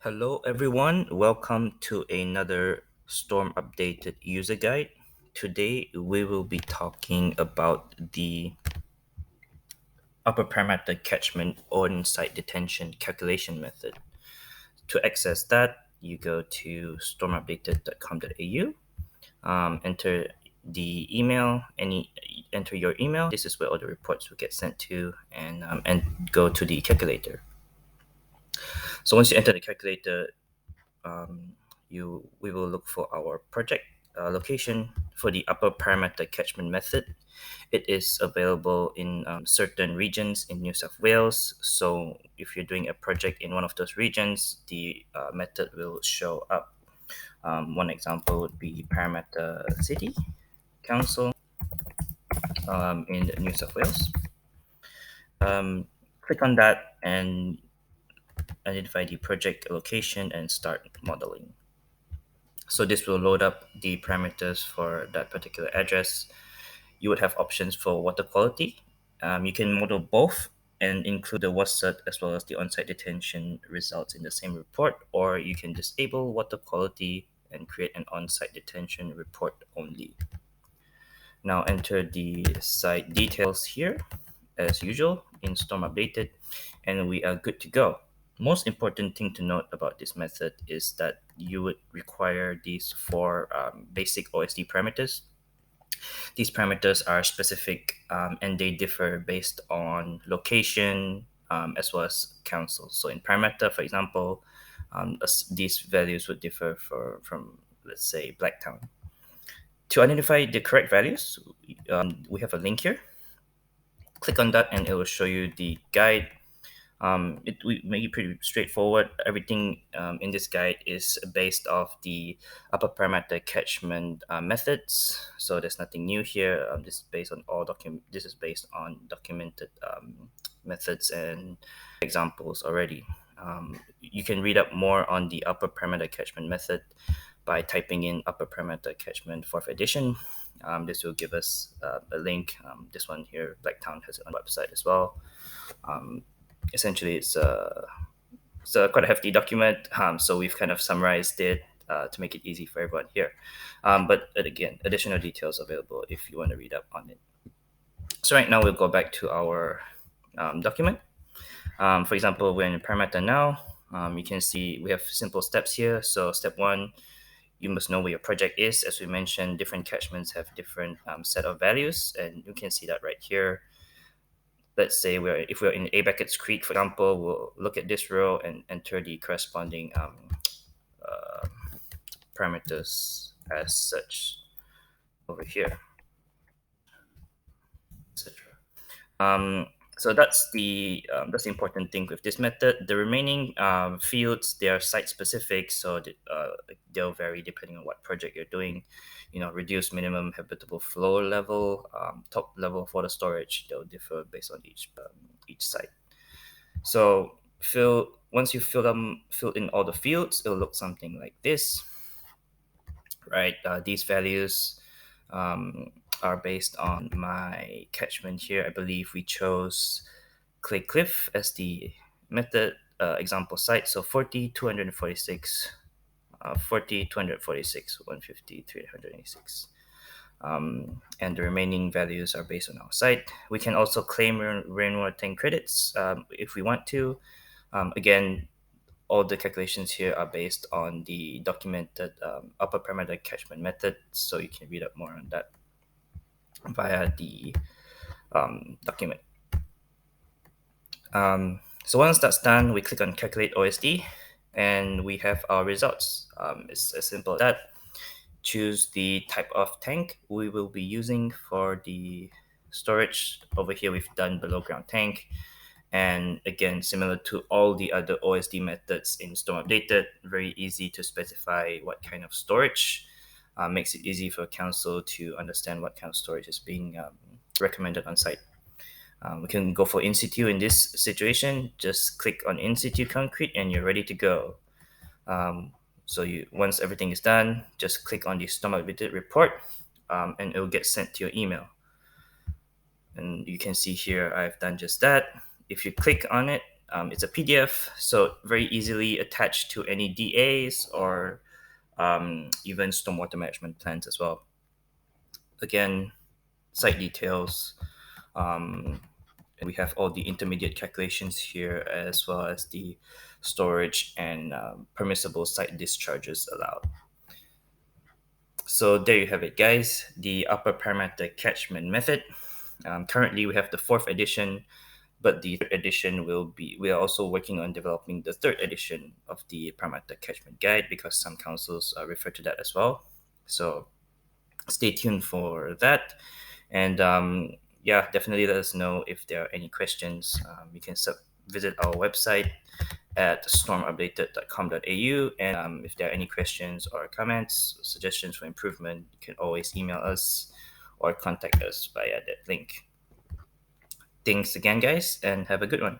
Hello, everyone. Welcome to another Storm Updated user guide. Today, we will be talking about the upper parameter catchment on-site detention calculation method. To access that, you go to stormupdated.com.au, enter the email, enter your email. This is where all the reports will get sent to, and go to the calculator. So once you enter the calculator, um, we will look for our project location for the upper parameter catchment method. It is available in certain regions in New South Wales. So if you're doing a project in one of those regions, the method will show up. One example would be Parramatta City Council in New South Wales. Click on that and identify the project location and start modeling. So this will load up the parameters for that particular address. You would have options for water quality. You can model both and include the WASCERT as well as the on-site detention results in the same report, or you can disable water quality and create an on-site detention report only. Now enter the site details here as usual in Storm Updated, and we are good to go. Most important thing to note about this method is that you would require these four basic OSD parameters. These parameters are specific and they differ based on location as well as council. So in parameter, for example, these values would differ from, let's say, Blacktown. To identify the correct values, we have a link here. Click on that and it will show you the guide. We make it pretty straightforward. Everything in this guide is based off the upper parameter catchment methods. So there's nothing new here. This is based on documented methods and examples already. You can read up more on the upper parameter catchment method by typing in upper parameter catchment 4th edition. This will give us a link. This one here, Blacktown, has it on the website as well. Essentially, it's quite a hefty document, so we've kind of summarized it to make it easy for everyone here. But again, additional details available if you want to read up on it. So right now we'll go back to our document. For example, we're in parameter now. You can see we have simple steps here. So step one, you must know where your project is. As we mentioned, different catchments have different set of values, and you can see that right here. Let's say if we're in A Beckett's Creek, for example, we'll look at this row and enter the corresponding uh, parameters as such over here, etc. So that's the important thing with this method. The remaining fields, they are site specific, so they'll vary depending on what project you're doing. Reduce minimum habitable flow level, top level for the storage. They'll differ based on each site. So once you filled in all the fields, it'll look something like this, right? These values are based on my catchment here. I believe we chose Clay Cliff as the method example site. So 40, 246, 40, 246, 150, 386. And the remaining values are based on our site. We can also claim rainwater tank credits if we want to. Again, all the calculations here are based on the documented upper parameter catchment method, so you can read up more on that via the document. So once that's done, we click on Calculate OSD, and we have our results. It's as simple as that. Choose the type of tank we will be using for the storage. Over here, we've done below ground tank. And again, similar to all the other OSD methods in Storm Updated, very easy to specify what kind of storage. Makes it easy for council to understand what kind of storage is being recommended on site. We can go for in situ in this situation. Just click on in situ concrete and you're ready to go. So once everything is done, just click on the Storm Updated report and it will get sent to your email. And you can see here I've done just that. If you click on it, It's a PDF, so very easily attached to any DAs or even stormwater management plans as well. Again, site details. We have all the intermediate calculations here, as well as the storage and permissible site discharges allowed. So there you have it, guys. The upper parameter catchment method. Currently, we have the fourth edition, but the third edition we are also working on developing the third edition of the parameter catchment guide, because some councils refer to that as well. So stay tuned for that. And yeah, definitely let us know if there are any questions. You can visit our website at stormupdated.com.au. And if there are any questions or comments, suggestions for improvement, you can always email us or contact us via that link. Thanks again, guys, and have a good one.